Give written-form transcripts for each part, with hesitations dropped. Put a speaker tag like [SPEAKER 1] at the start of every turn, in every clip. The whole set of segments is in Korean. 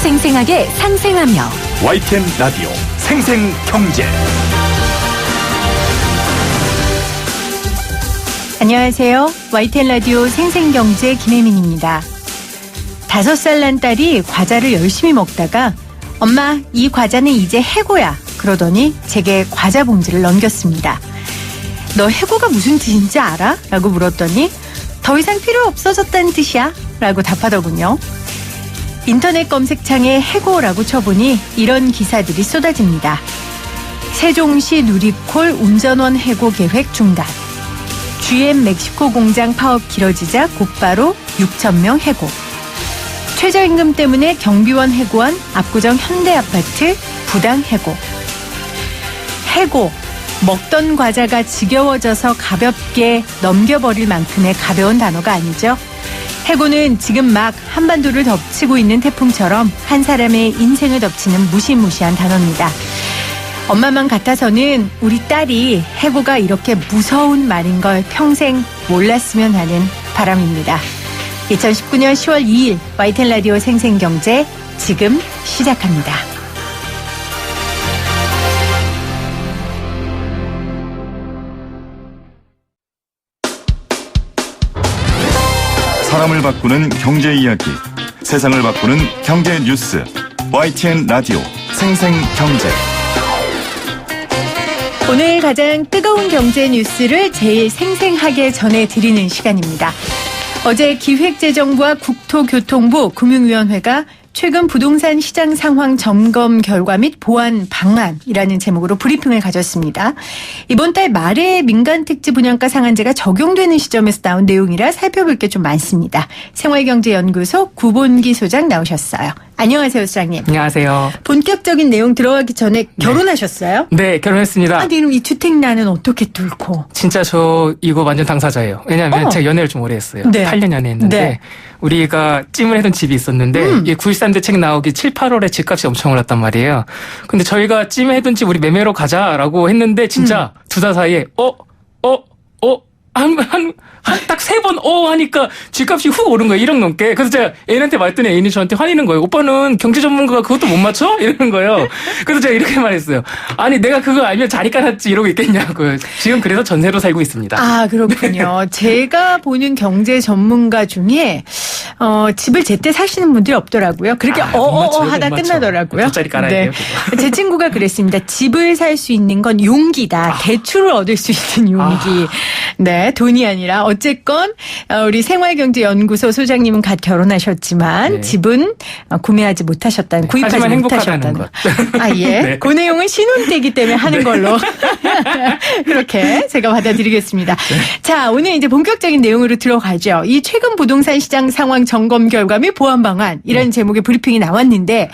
[SPEAKER 1] 생생하게 상생하며
[SPEAKER 2] YTN 라디오 생생경제.
[SPEAKER 3] 안녕하세요. YTN 라디오 생생경제 김혜민입니다. 5살 난 딸이 과자를 열심히 먹다가 엄마, 이 과자는 이제 해고야 그러더니 제게 과자 봉지를 넘겼습니다. 너 해고가 무슨 뜻인지 알아? 라고 물었더니 더 이상 필요 없어졌다는 뜻이야 라고 답하더군요. 인터넷 검색창에 해고라고 쳐보니 이런 기사들이 쏟아집니다. 세종시 누리콜 운전원 해고 계획 중단. GM 멕시코 공장 파업 길어지자 곧바로 6,000명 해고. 최저임금 때문에 경비원 해고한 압구정 현대아파트 부당 해고. 해고. 먹던 과자가 지겨워져서 가볍게 넘겨버릴 만큼의 가벼운 단어가 아니죠. 해고는 지금 막 한반도를 덮치고 있는 태풍처럼 한 사람의 인생을 덮치는 무시무시한 단어입니다. 엄마만 같아서는 우리 딸이 해고가 이렇게 무서운 말인 걸 평생 몰랐으면 하는 바람입니다. 2019년 10월 2일 YTN 라디오 생생경제 지금 시작합니다.
[SPEAKER 2] 사람을 바꾸는 경제 이야기, 세상을 바꾸는 경제 뉴스. YTN 라디오 생생경제.
[SPEAKER 3] 오늘 가장 뜨거운 경제 뉴스를 제일 생생하게 전해드리는 시간입니다. 어제 기획재정부와 국토교통부, 금융위원회가 최근 부동산 시장 상황 점검 결과 및 보완 방안이라는 제목으로 브리핑을 가졌습니다. 이번 달 말에 민간택지 분양가 상한제가 적용되는 시점에서 나온 내용이라 살펴볼 게 좀 많습니다. 생활경제연구소 구본기 소장 나오셨어요. 안녕하세요, 소장님.
[SPEAKER 4] 안녕하세요.
[SPEAKER 3] 본격적인 내용 들어가기 전에 결혼하셨어요?
[SPEAKER 4] 네, 결혼했습니다.
[SPEAKER 3] 아니, 그럼 이 주택난은 어떻게 뚫고?
[SPEAKER 4] 진짜 저 이거 완전 당사자예요. 왜냐하면 제가 연애를 좀 오래 했어요.
[SPEAKER 3] 네.
[SPEAKER 4] 8년 연애했는데
[SPEAKER 3] 네.
[SPEAKER 4] 우리가 찜을 해둔 집이 있었는데 이게 9.13 대책 나오기 7, 8월에 집값이 엄청 올랐단 말이에요. 근데 저희가 찜을 해둔 집 우리 매매로 가자라고 했는데 진짜 두 달 사이에 딱 3번 하니까 집값이 훅 오른 거예요. 1억 넘게. 그래서 제가 애인한테 말했더니 애인이 저한테 화내는 거예요. 오빠는 경제 전문가가 그것도 못 맞춰? 이러는 거예요. 그래서 제가 이렇게 말했어요. 아니 내가 그거 알면 자리 깔았지 이러고 있겠냐고요. 지금 그래서 전세로 살고 있습니다.
[SPEAKER 3] 아, 그렇군요. 제가 보는 경제 전문가 중에 집을 제때 사시는 분들이 없더라고요. 그렇게 하다 끝나더라고요.
[SPEAKER 4] 돗자리 깔아야 돼요.
[SPEAKER 3] 제 친구가 그랬습니다. 집을 살 수 있는 건 용기다. 대출을 얻을 수 있는 용기. 네, 돈이 아니라 어쨌건 우리 생활경제연구소 소장님은 갓 결혼하셨지만
[SPEAKER 4] 네.
[SPEAKER 3] 집은 구매하지 못하셨다는, 구입하지
[SPEAKER 4] 하지만
[SPEAKER 3] 못하셨다는
[SPEAKER 4] 행복하다는 것.
[SPEAKER 3] 아, 예.
[SPEAKER 4] 네.
[SPEAKER 3] 그 내용은 신혼 때기 때문에 하는 걸로 그렇게 제가 받아들이겠습니다.
[SPEAKER 4] 네.
[SPEAKER 3] 자, 오늘 이제 본격적인 내용으로 들어가죠. 이 최근 부동산 시장 상황 점검 결과 및 보완 방안 이런 제목의 브리핑이 나왔는데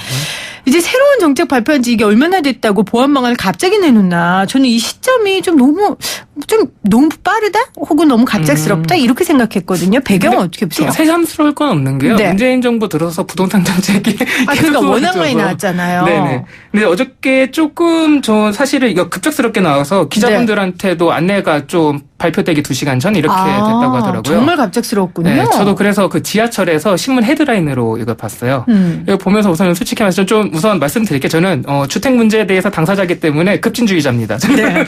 [SPEAKER 3] 이제 새로운 정책 발표한 지 이게 얼마나 됐다고 보완 방안을 갑자기 내놓나. 저는 이 시점이 좀 너무 빠르다? 혹은 너무 갑작스럽다? 이렇게 생각했거든요. 배경은 어떻게 보세요?
[SPEAKER 4] 좀 새삼스러울 건 없는 게요.
[SPEAKER 3] 네.
[SPEAKER 4] 문재인 정부 들어서 부동산 정책이
[SPEAKER 3] 그러니까 워낙 많이 나왔잖아요.
[SPEAKER 4] 네네. 근데 어저께 조금 사실은 이거 급작스럽게 나와서 기자분들한테도 안내가 좀 발표되기 2시간 전 이렇게 됐다고 하더라고요.
[SPEAKER 3] 정말 갑작스럽군요.
[SPEAKER 4] 네, 저도 그래서 그 지하철에서 신문 헤드라인으로 이거 봤어요. 이거 보면서 솔직히 말해서 좀 우선 말씀드릴게요. 저는 주택 문제에 대해서 당사자이기 때문에 급진주의자입니다.
[SPEAKER 3] 네.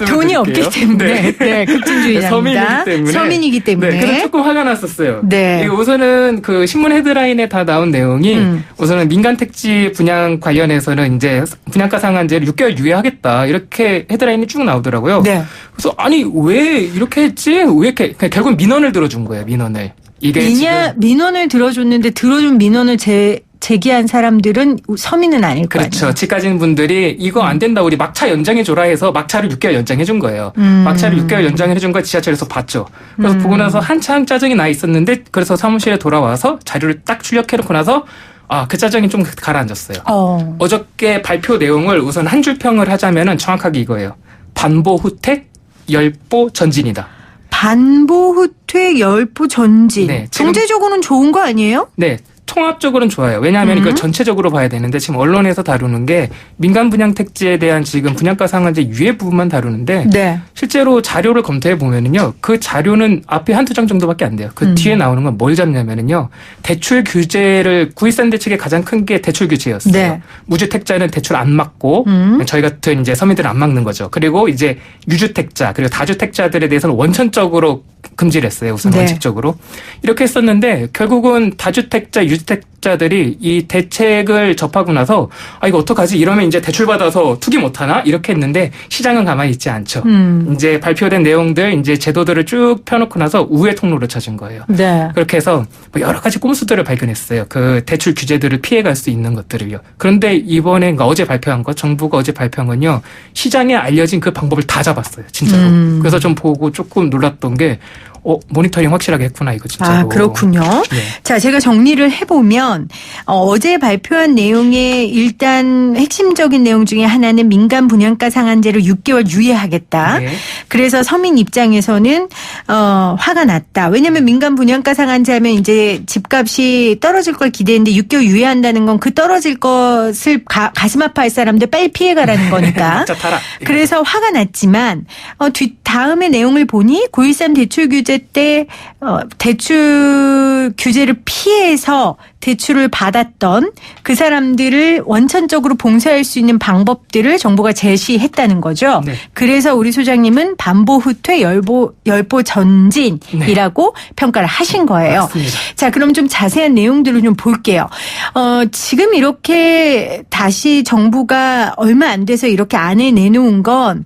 [SPEAKER 3] 돈이 없기 때문에 급진주의자입니다. 서민이기 때문에.
[SPEAKER 4] 네, 그래서 조금 화가 났었어요.
[SPEAKER 3] 네.
[SPEAKER 4] 이거 우선은 그 신문 헤드라인에 다 나온 내용이 우선은 민간 택지 분양 관련해서는 이제 분양가 상한제를 6개월 유예하겠다 이렇게 헤드라인이 쭉 나오더라고요.
[SPEAKER 3] 네.
[SPEAKER 4] 그래서 아니 왜 이렇게 했지? 왜 이렇게 결국 민원을 들어준 거예요. 민원을. 이게
[SPEAKER 3] 민원을 들어줬는데 들어준 민원을 제기한 사람들은 서민은 아닐 거 아니에요.
[SPEAKER 4] 그렇죠. 집 가진 분들이 이거 안 된다 우리 막차 연장해줘라 해서 막차를 6개월 연장해 준 거예요. 막차를 6개월 연장해 준 걸 지하철에서 봤죠. 그래서 보고 나서 한참 짜증이 나 있었는데 그래서 사무실에 돌아와서 자료를 딱 출력해놓고 나서 그 짜증이 좀 가라앉았어요. 어저께 발표 내용을 우선 한 줄 평을 하자면은 정확하게 이거예요. 반보 후퇴 열보 전진이다.
[SPEAKER 3] 반보 후퇴 열보 전진.
[SPEAKER 4] 네,
[SPEAKER 3] 경제적으로는 좋은 거 아니에요?
[SPEAKER 4] 네. 통합적으로는 좋아요. 왜냐하면 이걸 전체적으로 봐야 되는데 지금 언론에서 다루는 게 민간 분양 택지에 대한 지금 분양가 상한제 유예 부분만 다루는데
[SPEAKER 3] 네.
[SPEAKER 4] 실제로 자료를 검토해 보면은요, 그 자료는 앞에 한두 장 정도밖에 안 돼요. 그 뒤에 나오는 건 뭘 잡냐면은요, 대출 규제를 9.13 대책의 가장 큰 게 대출 규제였어요.
[SPEAKER 3] 네.
[SPEAKER 4] 무주택자는 대출 안 막고 저희 같은 이제 서민들은 안 막는 거죠. 그리고 이제 유주택자 그리고 다주택자들에 대해서는 원천적으로 금지를 했어요. 우선
[SPEAKER 3] 네.
[SPEAKER 4] 원칙적으로 이렇게 했었는데 결국은 다주택자, 유주택자들이 이 대책을 접하고 나서 아 이거 어떡하지? 이러면 이제 대출 받아서 투기 못 하나? 이렇게 했는데 시장은 가만히 있지 않죠. 이제 발표된 내용들, 이제 제도들을 쭉 펴놓고 나서 우회 통로를 찾은 거예요.
[SPEAKER 3] 네.
[SPEAKER 4] 그렇게 해서 뭐 여러 가지 꼼수들을 발견했어요. 그 대출 규제들을 피해갈 수 있는 것들을요. 그런데 이번에 그러니까 어제 발표한 것, 정부가 어제 발표한 건요. 시장에 알려진 그 방법을 다 잡았어요. 진짜로. 그래서 좀 보고 조금 놀랐던 게 모니터링 확실하게 했구나 이거 진짜로.
[SPEAKER 3] 아, 그렇군요.
[SPEAKER 4] 네.
[SPEAKER 3] 자, 제가 정리를 해보면 어제 발표한 내용의 일단 핵심적인 내용 중에 하나는 민간 분양가 상한제를 6개월 유예하겠다.
[SPEAKER 4] 네.
[SPEAKER 3] 그래서 서민 입장에서는 화가 났다. 왜냐하면 민간 분양가 상한제하면 이제 집값이 떨어질 걸 기대했는데 6개월 유예한다는 건 그 떨어질 것을 가슴 아파할 사람들 빨리 피해가라는 거니까.
[SPEAKER 4] 진짜 타라.
[SPEAKER 3] 그래서 화가 났지만 다음에 내용을 보니 9.13 대출 규제 때 대출 규제를 피해서 대출을 받았던 그 사람들을 원천적으로 봉쇄할 수 있는 방법들을 정부가 제시했다는 거죠.
[SPEAKER 4] 네.
[SPEAKER 3] 그래서 우리 소장님은 반보 후퇴 열보 전진이라고 평가를 하신 거예요.
[SPEAKER 4] 맞습니다.
[SPEAKER 3] 자, 그럼 좀 자세한 내용들을 좀 볼게요. 지금 이렇게 다시 정부가 얼마 안 돼서 이렇게 안에 내놓은 건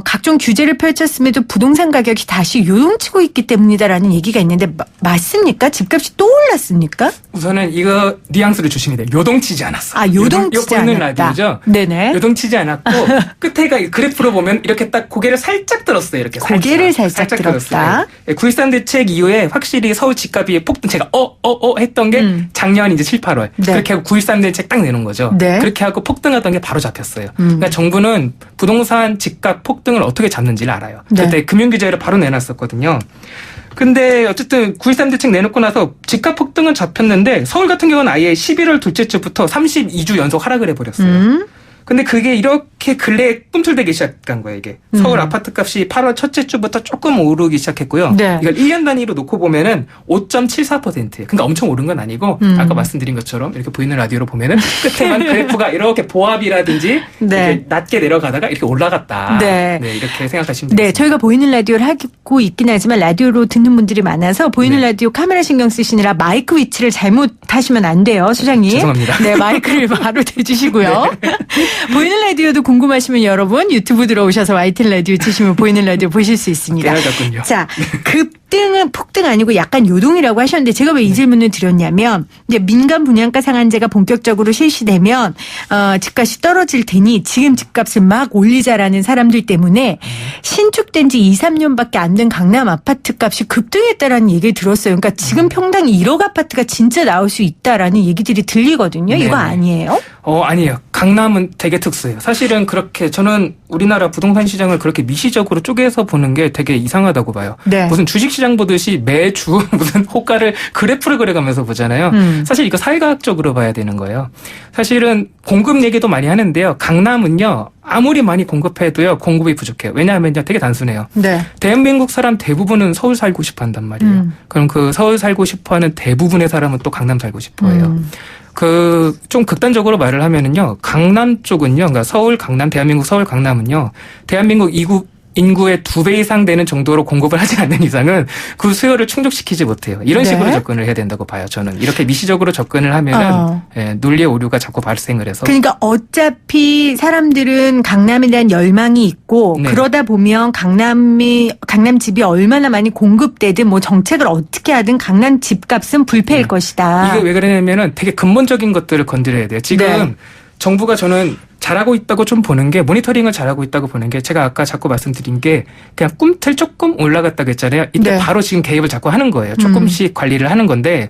[SPEAKER 3] 각종 규제를 펼쳤음에도 부동산 가격이 다시 요동치고 있기 때문이다라는 얘기가 있는데 맞습니까? 집값이 또 올랐습니까?
[SPEAKER 4] 우선은 이거 뉘앙스를 조심해야 돼요. 요동치지 않았어.
[SPEAKER 3] 아, 요동치지
[SPEAKER 4] 보이는
[SPEAKER 3] 않았다.
[SPEAKER 4] 라디오죠?
[SPEAKER 3] 네네.
[SPEAKER 4] 요동치지 않았고 끝에가 그래프로 보면 이렇게 딱 고개를 살짝 들었어요. 이렇게
[SPEAKER 3] 고개를 살짝 들었다.
[SPEAKER 4] 9.13 대책 이후에 확실히 서울 집값이 폭등 제가 했던 게 작년 이제 7, 8월
[SPEAKER 3] 네.
[SPEAKER 4] 그렇게 하고 9.13 대책 딱 내놓은 거죠.
[SPEAKER 3] 네.
[SPEAKER 4] 그렇게 하고 폭등하던 게 바로 잡혔어요. 그러니까 정부는 부동산 집값 폭등을 어떻게 잡는지를 알아요.
[SPEAKER 3] 네.
[SPEAKER 4] 그때 금융규제를 바로 내놨었거든요. 근데 어쨌든 9.13 대책 내놓고 나서 집값 폭등은 잡혔는데 서울 같은 경우는 아예 11월 둘째 주부터 32주 연속 하락을 해버렸어요. 근데 그게 이렇게 근래에 꿈틀대기 시작한 거예요, 이게. 서울 아파트 값이 8월 첫째 주부터 조금 오르기 시작했고요.
[SPEAKER 3] 네.
[SPEAKER 4] 이걸 1년 단위로 놓고 보면은 5.74%예요. 그러니까 엄청 오른 건 아니고, 아까 말씀드린 것처럼 이렇게 보이는 라디오로 보면은 끝에만 그래프가 이렇게 보합이라든지
[SPEAKER 3] 네.
[SPEAKER 4] 이렇게 낮게 내려가다가 이렇게 올라갔다.
[SPEAKER 3] 네.
[SPEAKER 4] 이렇게 생각하시면
[SPEAKER 3] 네,
[SPEAKER 4] 되겠습니다.
[SPEAKER 3] 저희가 보이는 라디오를 하고 있긴 하지만 라디오로 듣는 분들이 많아서 보이는 라디오 카메라 신경 쓰시느라 마이크 위치를 잘못하시면 안 돼요, 소장님.
[SPEAKER 4] 죄송합니다.
[SPEAKER 3] 네, 마이크를 바로 대주시고요. 보이는 라디오도 궁금하시면 여러분 유튜브 들어오셔서 YTN 라디오 치시면 보이는 라디오 보실 수 있습니다.
[SPEAKER 4] 깨알같군요.
[SPEAKER 3] 자, 급등은 폭등 아니고 약간 요동이라고 하셨는데 제가 왜 이 질문을 드렸냐면 이제 민간 분양가 상한제가 본격적으로 실시되면 집값이 떨어질 테니 지금 집값을 막 올리자라는 사람들 때문에 신축된 지 2, 3년밖에 안 된 강남 아파트 값이 급등했다라는 얘기를 들었어요. 그러니까 지금 평당 1억 아파트가 진짜 나올 수 있다라는 얘기들이 들리거든요. 이거
[SPEAKER 4] 네네.
[SPEAKER 3] 아니에요?
[SPEAKER 4] 아니에요. 강남은 되게 특수해요. 사실은 그렇게 저는 우리나라 부동산 시장을 그렇게 미시적으로 쪼개서 보는 게 되게 이상하다고 봐요.
[SPEAKER 3] 네.
[SPEAKER 4] 무슨 주식시장 보듯이 매주 무슨 호가를 그래프를 그려가면서 보잖아요. 사실 이거 사회과학적으로 봐야 되는 거예요. 사실은 공급 얘기도 많이 하는데요. 강남은요. 아무리 많이 공급해도요. 공급이 부족해요. 왜냐하면요. 되게 단순해요.
[SPEAKER 3] 네.
[SPEAKER 4] 대한민국 사람 대부분은 서울 살고 싶어 한단 말이에요. 그럼 그 서울 살고 싶어 하는 대부분의 사람은 또 강남 살고 싶어 해요. 좀 극단적으로 말을 하면은요, 강남 쪽은요, 그러니까 서울, 강남, 대한민국 서울, 강남은요, 대한민국 인구의 2배 이상 되는 정도로 공급을 하지 않는 이상은 그 수요를 충족시키지 못해요. 이런
[SPEAKER 3] 네.
[SPEAKER 4] 식으로 접근을 해야 된다고 봐요, 저는. 이렇게 미시적으로 접근을 하면은, 논리의 오류가 자꾸 발생을 해서.
[SPEAKER 3] 그러니까 어차피 사람들은 강남에 대한 열망이 있고
[SPEAKER 4] 네.
[SPEAKER 3] 그러다 보면 강남 집이 얼마나 많이 공급되든 뭐 정책을 어떻게 하든 강남 집값은 불패일 것이다.
[SPEAKER 4] 이게 왜 그러냐면은 되게 근본적인 것들을 건드려야 돼요. 지금
[SPEAKER 3] 네.
[SPEAKER 4] 정부가 저는 잘하고 있다고 좀 보는 게 모니터링을 잘하고 있다고 보는 게 제가 아까 자꾸 말씀드린 게 그냥 꿈틀 조금 올라갔다고 했잖아요. 이때
[SPEAKER 3] 네.
[SPEAKER 4] 바로 지금 개입을 자꾸 하는 거예요. 조금씩 관리를 하는 건데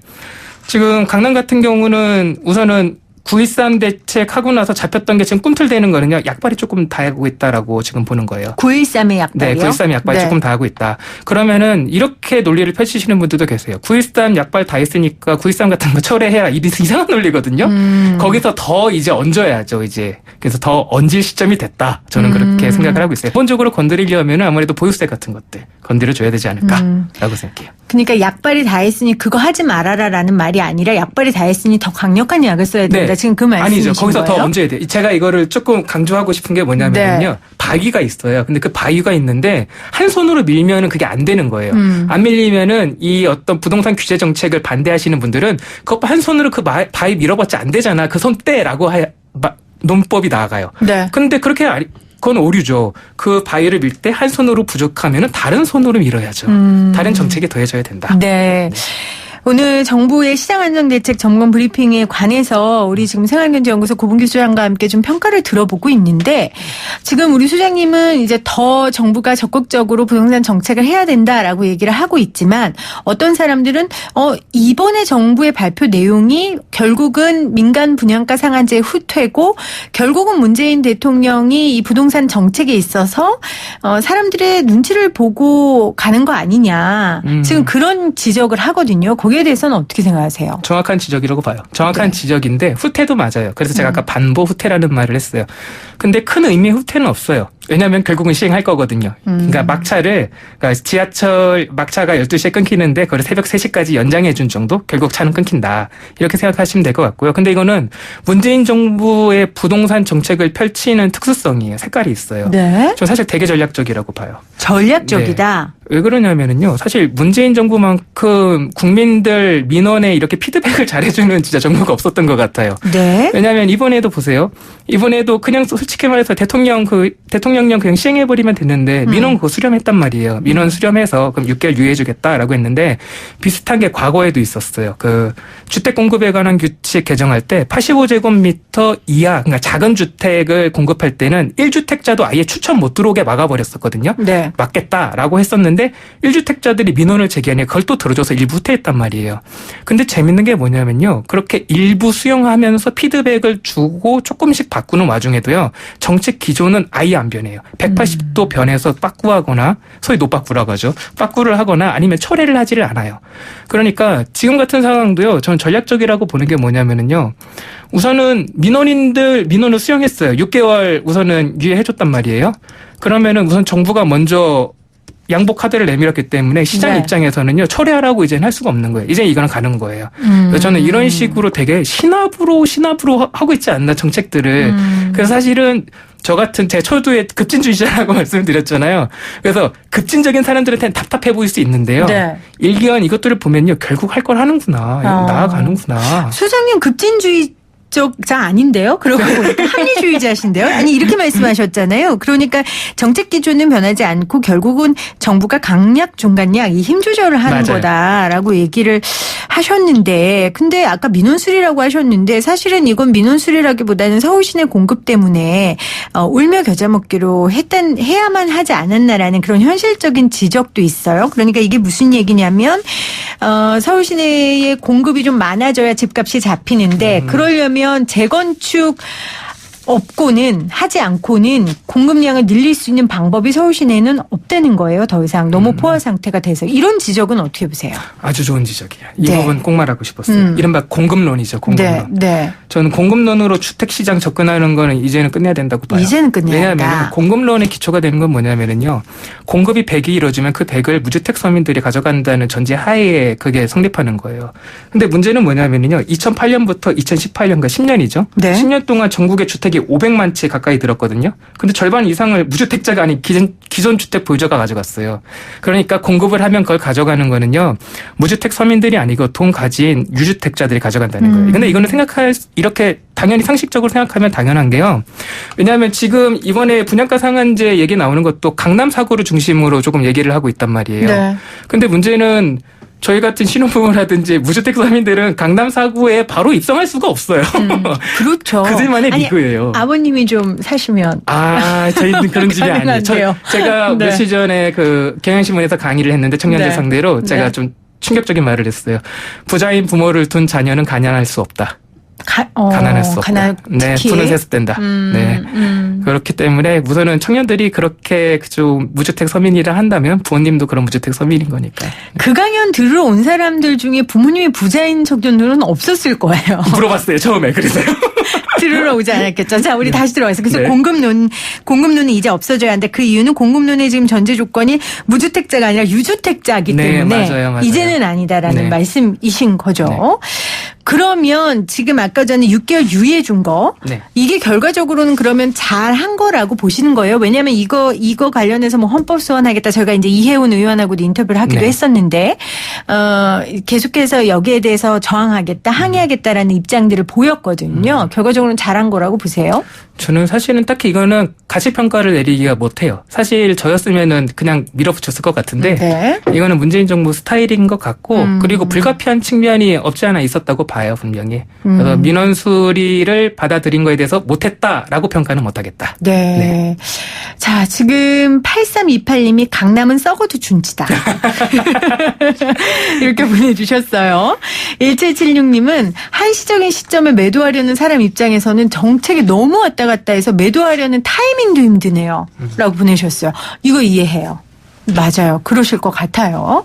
[SPEAKER 4] 지금 강남 같은 경우는 우선은 9.13 대책하고 나서 잡혔던 게 지금 꿈틀대는 거는요. 약발이 조금 다하고 있다라고 지금 보는 거예요.
[SPEAKER 3] 9.13의 약발이요?
[SPEAKER 4] 네. 9.13 약발이
[SPEAKER 3] 네.
[SPEAKER 4] 조금 다하고 있다. 그러면은 이렇게 논리를 펼치시는 분들도 계세요. 9.13 약발 다 했으니까 9.13 같은 거 철회해라. 이상한 논리거든요. 거기서 더 이제 얹어야죠. 이제. 그래서 더 얹을 시점이 됐다. 저는 그렇게 생각을 하고 있어요. 기본적으로 건드리려면 아무래도 보유세 같은 것들 건드려줘야 되지 않을까라고 생각해요.
[SPEAKER 3] 그러니까 약발이 다 했으니 그거 하지 말아라라는 말이 아니라 약발이 다 했으니 더 강력한 약을 써야 된다. 지금 그 말씀이신
[SPEAKER 4] 아니죠. 거기서
[SPEAKER 3] 거예요?
[SPEAKER 4] 더 얹어야 돼요. 제가 이거를 조금 강조하고 싶은 게 뭐냐면요.
[SPEAKER 3] 네.
[SPEAKER 4] 바위가 있어요. 근데 그 바위가 있는데 한 손으로 밀면은 그게 안 되는 거예요. 안 밀리면은 이 어떤 부동산 규제 정책을 반대하시는 분들은 그거 한 손으로 그 바위 밀어봤자 안 되잖아. 그 손 떼라고 논법이 나아가요.
[SPEAKER 3] 네.
[SPEAKER 4] 근데 그렇게 그건 오류죠. 그 바위를 밀 때 한 손으로 부족하면은 다른 손으로 밀어야죠. 다른 정책이 더해져야 된다.
[SPEAKER 3] 네. 오늘 정부의 시장안정대책 점검 브리핑에 관해서 우리 지금 생활경제연구소 고분규 소장과 함께 좀 평가를 들어보고 있는데 지금 우리 소장님은 이제 더 정부가 적극적으로 부동산 정책을 해야 된다라고 얘기를 하고 있지만 어떤 사람들은 이번에 정부의 발표 내용이 결국은 민간 분양가 상한제 후퇴고 결국은 문재인 대통령이 이 부동산 정책에 있어서 사람들의 눈치를 보고 가는 거 아니냐. 지금 그런 지적을 하거든요. 거기에 대해서는 어떻게 생각하세요?
[SPEAKER 4] 정확한 지적이라고 봐요. 정확한 지적인데 후퇴도 맞아요. 그래서 제가 아까 반보 후퇴라는 말을 했어요. 근데 큰 의미의 후퇴는 없어요. 왜냐하면 결국은 시행할 거거든요. 그러니까 그러니까 지하철 막차가 12시에 끊기는데 그걸 새벽 3시까지 연장해 준 정도? 결국 차는 끊긴다. 이렇게 생각하시면 될 것 같고요. 근데 이거는 문재인 정부의 부동산 정책을 펼치는 특수성이에요. 색깔이 있어요.
[SPEAKER 3] 네.
[SPEAKER 4] 저 사실 되게 전략적이라고 봐요.
[SPEAKER 3] 전략적이다.
[SPEAKER 4] 왜 그러냐면은요. 사실 문재인 정부만큼 국민들 민원에 이렇게 피드백을 잘해주는 진짜 정부가 없었던 것 같아요.
[SPEAKER 3] 네.
[SPEAKER 4] 왜냐하면 이번에도 보세요. 이번에도 그냥 솔직히 말해서 대통령령 그냥 시행해버리면 됐는데 민원 그거 수렴했단 말이에요. 민원 수렴해서 그럼 6개월 유예해주겠다라고 했는데 비슷한 게 과거에도 있었어요. 그 주택 공급에 관한 규칙 개정할 때 85제곱미터 이하 그러니까 작은 주택을 공급할 때는 1주택자도 아예 추천 못 들어오게 막아버렸었거든요.
[SPEAKER 3] 네.
[SPEAKER 4] 막겠다라고 했었는데 1주택자들이 민원을 제기하니 그걸 또 들어줘서 일부 후퇴했단 말이에요. 근데 재밌는 게 뭐냐면요. 그렇게 일부 수용하면서 피드백을 주고 조금씩 바꾸는 와중에도요. 정책 기조는 아예 안 변해요. 180도 변해서 빠꾸하거나 소위 노빠꾸라고 하죠. 빠꾸를 하거나 아니면 철회를 하지를 않아요. 그러니까 지금 같은 상황도요. 저는 전략적이라고 보는 게 뭐냐면은요. 우선은 민원을 수용했어요. 6개월 우선은 유예해줬단 말이에요. 그러면은 우선 정부가 먼저 양보 카드를 내밀었기 때문에 시장
[SPEAKER 3] 네.
[SPEAKER 4] 입장에서는요. 철회하라고 이제는 할 수가 없는 거예요. 이제 이거는 가는 거예요. 그래서 저는 이런 식으로 되게 신압으로 하고 있지 않나 정책들을. 그래서 사실은 저 같은 제 초두의 급진주의자라고 말씀을 드렸잖아요. 그래서 급진적인 사람들한테는 답답해 보일 수 있는데요.
[SPEAKER 3] 네.
[SPEAKER 4] 일기한 이것들을 보면요. 결국 할 걸 하는구나. 나아가는구나.
[SPEAKER 3] 소장님 급진주의자 아닌데요? 그러고 보니까 합리주의자신데요? 아니 이렇게 말씀하셨잖아요. 그러니까 정책 기조는 변하지 않고 결국은 정부가 강약 종간약 이 힘 조절을 하는
[SPEAKER 4] 맞아요.
[SPEAKER 3] 거다라고 얘기를 하셨는데 근데 아까 민원수리라고 하셨는데 사실은 이건 민원수리라기보다는 서울시내 공급 때문에 울며 겨자 먹기로 해야만 하지 않았나라는 그런 현실적인 지적도 있어요. 그러니까 이게 무슨 얘기냐면 서울시내의 공급이 좀 많아져야 집값이 잡히는데 그러려면 재건축 없고는 하지 않고는 공급량을 늘릴 수 있는 방법이 서울시내에는 없다는 거예요. 더 이상 너무 포화 상태가 돼서 이런 지적은 어떻게 보세요?
[SPEAKER 4] 아주 좋은 지적이에요. 이
[SPEAKER 3] 네.
[SPEAKER 4] 부분 꼭 말하고 싶었어요. 이른바 공급론이죠. 공급론.
[SPEAKER 3] 네.
[SPEAKER 4] 저는 공급론으로 주택시장 접근하는 거는 이제는 끝내야 된다고 봐요.
[SPEAKER 3] 이제는 끝내야 한다.
[SPEAKER 4] 왜냐하면 공급론의 기초가 되는 건 뭐냐면요. 공급이 100이 이루어지면 그 100을 무주택 서민들이 가져간다는 전제 하에 그게 성립하는 거예요. 근데 문제는 뭐냐면요. 2008년부터 2018년까지 10년이죠.
[SPEAKER 3] 네.
[SPEAKER 4] 10년 동안 전국의 주택이 500만 채 가까이 들었거든요. 근데 절반 이상을 무주택자가 아닌 기존 주택 보유자가 가져갔어요. 그러니까 공급을 하면 그걸 가져가는 거는요. 무주택 서민들이 아니고 돈 가진 유주택자들이 가져간다는 거예요. 근데 이거는 이렇게 당연히 상식적으로 생각하면 당연한 게요. 왜냐하면 지금 이번에 분양가 상한제 얘기 나오는 것도 강남 사구를 중심으로 조금 얘기를 하고 있단 말이에요.
[SPEAKER 3] 네.
[SPEAKER 4] 근데 문제는 저희 같은 신혼부부라든지 무주택 서민들은 강남 사구에 바로 입성할 수가 없어요.
[SPEAKER 3] 그렇죠.
[SPEAKER 4] 그들만의 리그예요.
[SPEAKER 3] 아버님이 좀 사시면.
[SPEAKER 4] 저희는 그런 집이 아니에요.
[SPEAKER 3] 가능한데요.
[SPEAKER 4] 제가
[SPEAKER 3] 네.
[SPEAKER 4] 며칠 전에 그 경향신문에서 강의를 했는데 청년들
[SPEAKER 3] 네.
[SPEAKER 4] 상대로 제가
[SPEAKER 3] 네.
[SPEAKER 4] 좀 충격적인 말을 했어요. 부자인 부모를 둔 자녀는 가난할 수 없다. 가난할 수 없고. 네,
[SPEAKER 3] 특히.
[SPEAKER 4] 부는 세수 뗀다. 네. 그렇기 때문에 우선은 청년들이 그렇게 좀 무주택 서민이라 한다면 부모님도 그런 무주택 서민인 거니까.
[SPEAKER 3] 그 강연 들으러 온 사람들 중에 부모님이 부자인 청년들은 없었을 거예요.
[SPEAKER 4] 물어봤어요, 처음에. 그래서요.
[SPEAKER 3] 들으러 오지 않았겠죠. 자, 우리 다시 들어가서. 그래서
[SPEAKER 4] 네.
[SPEAKER 3] 공급론이 이제 없어져야 하는데 그 이유는 공급론의 지금 전제 조건이 무주택자가 아니라 유주택자이기
[SPEAKER 4] 네,
[SPEAKER 3] 때문에
[SPEAKER 4] 맞아요.
[SPEAKER 3] 이제는 아니다라는
[SPEAKER 4] 네.
[SPEAKER 3] 말씀이신 거죠.
[SPEAKER 4] 네.
[SPEAKER 3] 그러면 지금 아까 전에 6개월 유예 준 거,
[SPEAKER 4] 네.
[SPEAKER 3] 이게 결과적으로는 그러면 잘한 거라고 보시는 거예요? 왜냐하면 이거 관련해서 뭐 헌법 소원하겠다, 저희가 이제 이혜훈 의원하고도 인터뷰를 하기도
[SPEAKER 4] 네.
[SPEAKER 3] 했었는데, 계속해서 여기에 대해서 저항하겠다, 항의하겠다라는 입장들을 보였거든요. 결과적으로는 잘한 거라고 보세요?
[SPEAKER 4] 저는 사실은 딱히 이거는 가치평가를 내리기가 못해요. 사실 저였으면은 그냥 밀어붙였을 것 같은데,
[SPEAKER 3] 네.
[SPEAKER 4] 이거는 문재인 정부 스타일인 것 같고, 그리고 불가피한 측면이 없지 않아 있었다고 봐요, 분명히. 그래서 민원 수리를 받아들인 거에 대해서 못했다라고 평가는 못하겠다.
[SPEAKER 3] 네. 자, 지금 8328님이 강남은 썩어도 준치다. 이렇게 보내주셨어요. 1776님은 한시적인 시점에 매도하려는 사람 입장에서는 정책이 너무 왔다 갔다 해서 매도하려는 타이밍도 힘드네요. 라고 보내셨어요. 이거 이해해요. 맞아요. 그러실 것 같아요.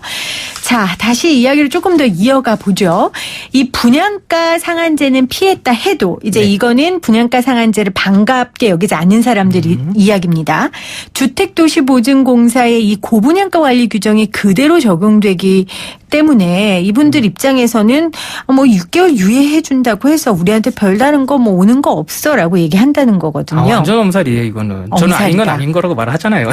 [SPEAKER 3] 자, 다시 이야기를 조금 더 이어가 보죠. 이 분양가 상한제는 피했다 해도 이제
[SPEAKER 4] 네.
[SPEAKER 3] 이거는 분양가 상한제를 반갑게 여기지 않는 사람들이 이야기입니다. 주택도시보증공사의 이 고분양가 관리 규정이 그대로 적용되기 때문에 이분들 입장에서는 뭐 6개월 유예해 준다고 해서 우리한테 별다른 거 뭐 오는 거 없어라고 얘기한다는 거거든요.
[SPEAKER 4] 완전 엄살이에요, 이거는. 저는 아닌 건 아닌 거라고 말하잖아요.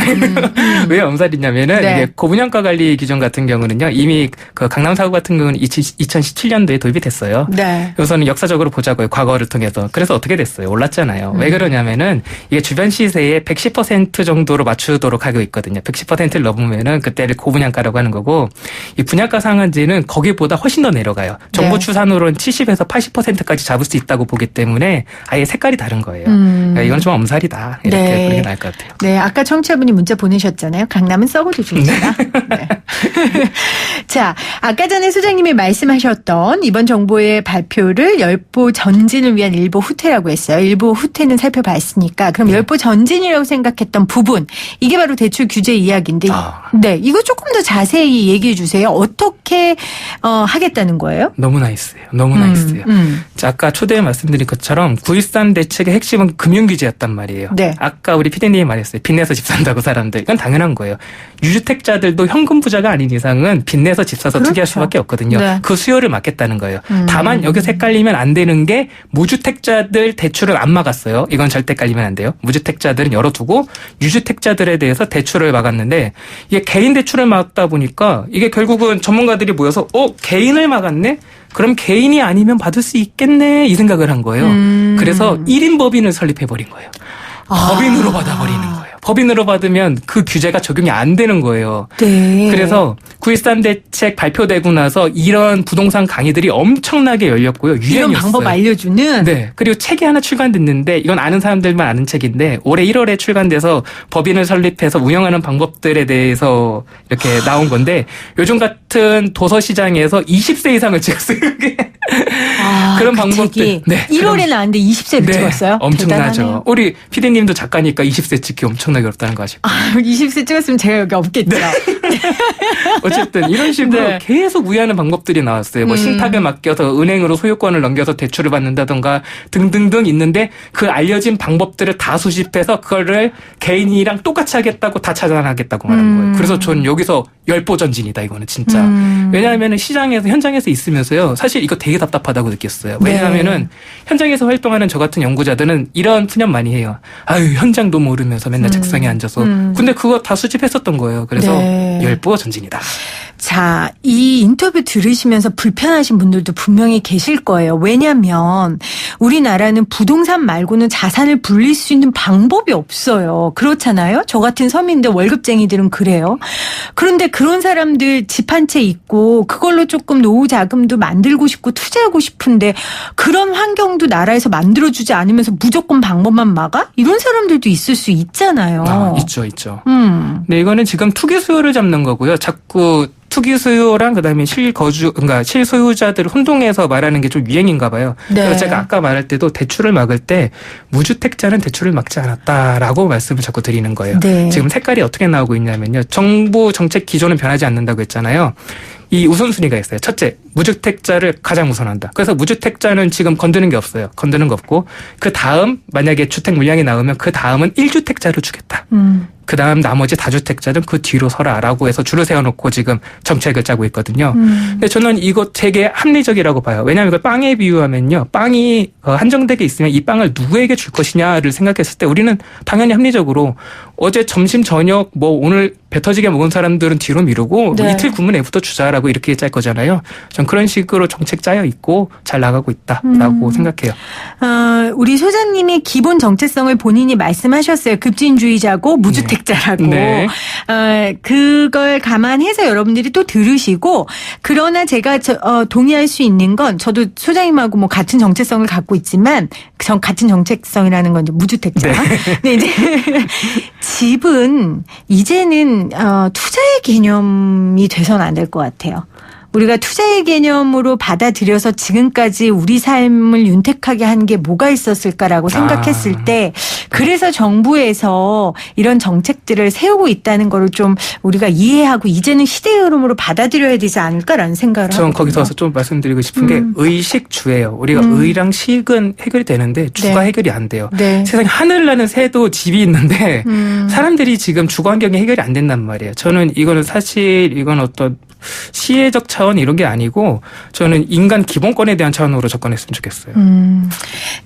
[SPEAKER 4] 왜 엄살이냐면은
[SPEAKER 3] 네.
[SPEAKER 4] 이게 고분양가 관리 규정 같은 경우는요, 이미 그 강남 사고 같은 경우는 2017년도에 도입이 됐어요.
[SPEAKER 3] 네.
[SPEAKER 4] 우선은 역사적으로 보자고요, 과거를 통해서. 그래서 어떻게 됐어요? 올랐잖아요. 왜 그러냐면은 이게 주변 시세의 110% 정도로 맞추도록 하고 있거든요. 110%를 넘으면은 그때를 고분양가라고 하는 거고, 이 분양가 상한제는 거기보다 훨씬 더 내려가요. 정부
[SPEAKER 3] 네.
[SPEAKER 4] 추산으로는 70에서 80%까지 잡을 수 있다고 보기 때문에 아예 색깔이 다른 거예요. 그러니까 이건 좀 엄살이다. 이렇게
[SPEAKER 3] 네.
[SPEAKER 4] 보는 게 나을 것 같아요.
[SPEAKER 3] 네, 아까 청취자분이 문자 보내셨잖아요. 강남은 썩어도 준치다. 네. 자, 아까 전에 소장님이 말씀하셨던 이번 정부의 발표를 열보 전진을 위한 일보 후퇴라고 했어요. 일보 후퇴는 살펴봤으니까 그럼 열보 전진이라고 생각했던 부분, 이게 바로 대출 규제 이야기인데, 네, 이거 조금 더 자세히 얘기해 주세요. 어떻게 하겠다는 거예요?
[SPEAKER 4] 너무나 있어요. 너무나 있어요. 자, 아까 초대에 말씀드린 것처럼 9.13 대책의 핵심은 금융규제였단 말이에요.
[SPEAKER 3] 네.
[SPEAKER 4] 아까 우리 PD님이 말했어요. 빚내서 집 산다고 사람들. 이건 당연한 거예요. 유주택자들도 현금 부자가 아닌 이상은 빚내서 집 사서
[SPEAKER 3] 그렇죠.
[SPEAKER 4] 투기할 수밖에 없거든요.
[SPEAKER 3] 네.
[SPEAKER 4] 그 수요를 막겠다는 거예요. 다만 여기서 헷갈리면 안 되는 게 무주택자들 대출을 안 막았어요. 이건 절대 헷갈리면 안 돼요. 무주택자들은 열어두고 유주택자들에 대해서 대출을 막았는데, 이게 개인 대출을 막다 보니까 이게 결국은 전문가들이 모여서 개인을 막았네? 그럼 개인이 아니면 받을 수 있겠네? 이 생각을 한 거예요. 그래서 1인 법인을 설립해버린 거예요. 법인으로 받아버리는 거예요. 법인으로 받으면 그 규제가 적용이 안 되는 거예요.
[SPEAKER 3] 네.
[SPEAKER 4] 그래서 9.13 대책 발표되고 나서 이런 부동산 강의들이 엄청나게 열렸고요.
[SPEAKER 3] 이런
[SPEAKER 4] 유행이었어요.
[SPEAKER 3] 방법 알려주는.
[SPEAKER 4] 네. 그리고 책이 하나 출간됐는데, 이건 아는 사람들만 아는 책인데, 올해 1월에 출간돼서 법인을 설립해서 운영하는 방법들에 대해서 이렇게 나온 건데, 요즘 같은 도서 시장에서 20세 이상을 찍었어요. 그런
[SPEAKER 3] 그
[SPEAKER 4] 방법들.
[SPEAKER 3] 책이
[SPEAKER 4] 네.
[SPEAKER 3] 1월에 나왔는데 20세를 찍었어요?
[SPEAKER 4] 엄청나죠.
[SPEAKER 3] 대단하네요.
[SPEAKER 4] 우리 PD님도 작가니까 20세 찍기 엄청나게 어렵다는 거 아시고.
[SPEAKER 3] 20세 찍었으면 제가 여기 없겠죠.
[SPEAKER 4] 어쨌든 이런 식으로
[SPEAKER 3] 네.
[SPEAKER 4] 계속 우회하는 방법들이 나왔어요. 뭐 신탁을 맡겨서 은행으로 소유권을 넘겨서 대출을 받는다던가 등등등 있는데, 그 알려진 방법들을 다 수집해서 그거를 개인이랑 똑같이 하겠다고 다 차단하겠다고 말한 거예요. 그래서 전 여기서 열보전진이다, 이거는 진짜. 왜냐하면 시장에서, 현장에서 있으면서요, 사실 이거 되게 답답하다고 느꼈어요. 왜냐하면은 현장에서 활동하는 저 같은 연구자들은 이런 푸념 많이 해요. 아유, 현장도 모르면서 맨날 책상에 앉아서. 근데 그거 다 수집했었던 거예요. 그래서
[SPEAKER 3] 네.
[SPEAKER 4] 열보전진이다.
[SPEAKER 3] 자, 이 인터뷰 들으시면서 불편하신 분들도 분명히 계실 거예요. 왜냐하면 우리나라는 부동산 말고는 자산을 불릴 수 있는 방법이 없어요. 그렇잖아요? 저 같은 서민들, 월급쟁이들은 그래요. 그런데 그런 사람들 집 한 채 있고 그걸로 조금 노후 자금도 만들고 싶고 투자하고 싶은데 그런 환경도 나라에서 만들어주지 않으면서 무조건 방법만 막아? 이런 사람들도 있을 수 있잖아요.
[SPEAKER 4] 있죠. 근데 이거는 지금 투기 수요를 잡는 거고요. 자꾸 투기 수요랑 그다음에 그러니까 실소유자들을 혼동해서 말하는 게 좀 유행인가 봐요.
[SPEAKER 3] 네.
[SPEAKER 4] 그래서 제가 아까 말할 때도 대출을 막을 때 무주택자는 대출을 막지 않았다라고 말씀을 자꾸 드리는 거예요.
[SPEAKER 3] 네.
[SPEAKER 4] 지금 색깔이 어떻게 나오고 있냐면요. 정부 정책 기조는 변하지 않는다고 했잖아요. 이 우선순위가 있어요. 첫째, 무주택자를 가장 우선한다. 그래서 무주택자는 지금 건드는 게 없어요. 건드는 거 없고 그 다음 만약에 주택 물량이 나오면 그 다음은 1주택자를 주겠다. 그 다음 나머지 다주택자는 그 뒤로 서라라고 해서 줄을 세워놓고 지금 정책을 짜고 있거든요. 근데 저는 이거 되게 합리적이라고 봐요. 왜냐하면 이걸 빵에 비유하면요. 빵이 한정되게 있으면 이 빵을 누구에게 줄 것이냐를 생각했을 때 우리는 당연히 합리적으로 어제 점심 저녁 뭐 오늘 배 터지게 먹은 사람들은 뒤로 미루고
[SPEAKER 3] 네.
[SPEAKER 4] 이틀 굶은 애부터 주자라고 이렇게 짤 거잖아요. 전 그런 식으로 정책 짜여 있고 잘 나가고 있다라고 생각해요.
[SPEAKER 3] 우리 소장님이 기본 정체성을 본인이 말씀하셨어요. 급진주의자고 무주택자라고.
[SPEAKER 4] 네.
[SPEAKER 3] 그걸 감안해서 여러분들이 또 들으시고 그러나 제가 동의할 수 있는 건 저도 소장님하고 뭐 같은 정체성을 갖고 있지만 같은 정체성이라는 건 이제 무주택자.
[SPEAKER 4] 네.
[SPEAKER 3] 근데 이제 집은 이제는 투자의 개념이 돼서는 안 될 것 같아요. 우리가 투자의 개념으로 받아들여서 지금까지 우리 삶을 윤택하게 한 게 뭐가 있었을까라고 생각했을 때 그래서 정부에서 이런 정책들을 세우고 있다는 거를 좀 우리가 이해하고 이제는 시대의 흐름으로 받아들여야 되지 않을까라는 생각을
[SPEAKER 4] 저는
[SPEAKER 3] 하거든요.
[SPEAKER 4] 거기서 좀 말씀드리고 싶은 게 의식주예요. 우리가 의랑 식은 해결이 되는데 주가
[SPEAKER 3] 네.
[SPEAKER 4] 해결이 안 돼요.
[SPEAKER 3] 네.
[SPEAKER 4] 세상에 하늘 나는 새도 집이 있는데 사람들이 지금 주거 환경이 해결이 안 된단 말이에요. 저는 이거는 사실 이건 어떤 시혜적 차원 이런 게 아니고 저는 인간 기본권에 대한 차원으로 접근했으면 좋겠어요.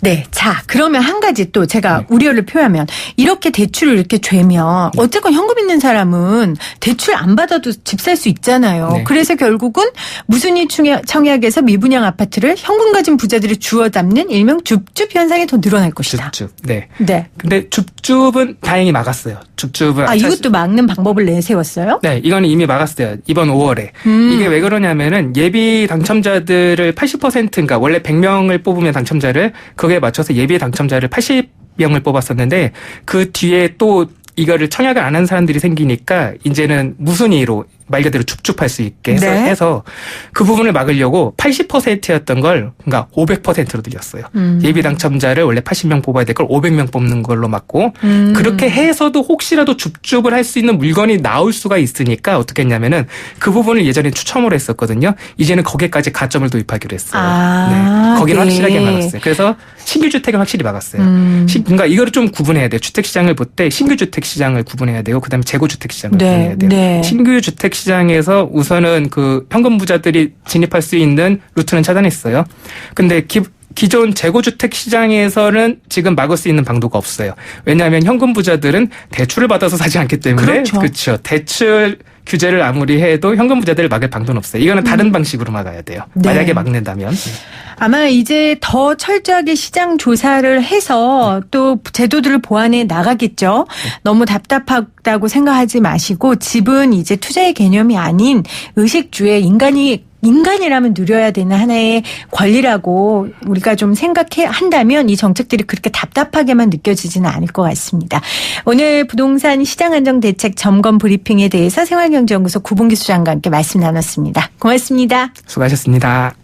[SPEAKER 3] 네. 자, 그러면 한 가지 또 제가 우려를 표하면 이렇게 대출을 이렇게 죄면 어쨌건 현금 있는 사람은 대출 안 받아도 집 살 수 있잖아요.
[SPEAKER 4] 네.
[SPEAKER 3] 그래서 결국은 무순위 청약에서 미분양 아파트를 현금 가진 부자들이 주워 담는 일명 줍줍 현상이 더 늘어날 것이다.
[SPEAKER 4] 줍줍. 네.
[SPEAKER 3] 네.
[SPEAKER 4] 근데 줍줍은 다행히 막았어요. 줍줍은
[SPEAKER 3] 이것도 막는 방법을 내세웠어요?
[SPEAKER 4] 네, 이거는 이미 막았어요. 이번 5월에. 이게 왜 그러냐면은 예비 당첨자들을 80% 그러니까 원래 100명을 뽑으면 당첨자를 거기에 맞춰서 예비 당첨자를 80명을 뽑았었는데 그 뒤에 또 이거를 청약을 안 한 사람들이 생기니까 이제는 무순위로 말 그대로 줍줍할 수 있게 해서 그 부분을 막으려고 80%였던 걸 그러니까 500%로 늘렸어요. 예비 당첨자를 원래 80명 뽑아야 될 걸 500명 뽑는 걸로 막고 그렇게 해서도 혹시라도 줍줍을 할 수 있는 물건이 나올 수가 있으니까 어떻게 했냐면은 그 부분을 예전에 추첨으로 했었거든요. 이제는 거기까지 가점을 도입하기로 했어요. 네. 거기는 확실하게 막았어요. 그래서 신규 주택은 확실히 막았어요. 그러니까 이거를 좀 구분해야 돼요. 주택 시장을 볼 때 신규 주택 시장을 구분해야 되고 그다음에 재고 주택 시장을 구분해야 돼요.
[SPEAKER 3] 네.
[SPEAKER 4] 신규 주택 시장에서 우선은 그 현금 부자들이 진입할 수 있는 루트는 차단했어요. 근데 기존 재고주택 시장에서는 지금 막을 수 있는 방도가 없어요. 왜냐하면 현금 부자들은 대출을 받아서 사지 않기 때문에 그렇죠. 대출 규제를 아무리 해도 현금 부자들을 막을 방도는 없어요. 이거는 다른 방식으로 막아야 돼요.
[SPEAKER 3] 네.
[SPEAKER 4] 만약에 막는다면.
[SPEAKER 3] 아마 이제 더 철저하게 시장 조사를 해서 또 제도들을 보완해 나가겠죠. 너무 답답하다고 생각하지 마시고 집은 이제 투자의 개념이 아닌 의식주의 인간이라면 누려야 되는 하나의 권리라고 우리가 좀 한다면 이 정책들이 그렇게 답답하게만 느껴지지는 않을 것 같습니다. 오늘 부동산 시장안정대책 점검 브리핑에 대해서 생활경제연구소 구봉기 수장과 함께 말씀 나눴습니다. 고맙습니다.
[SPEAKER 4] 수고하셨습니다.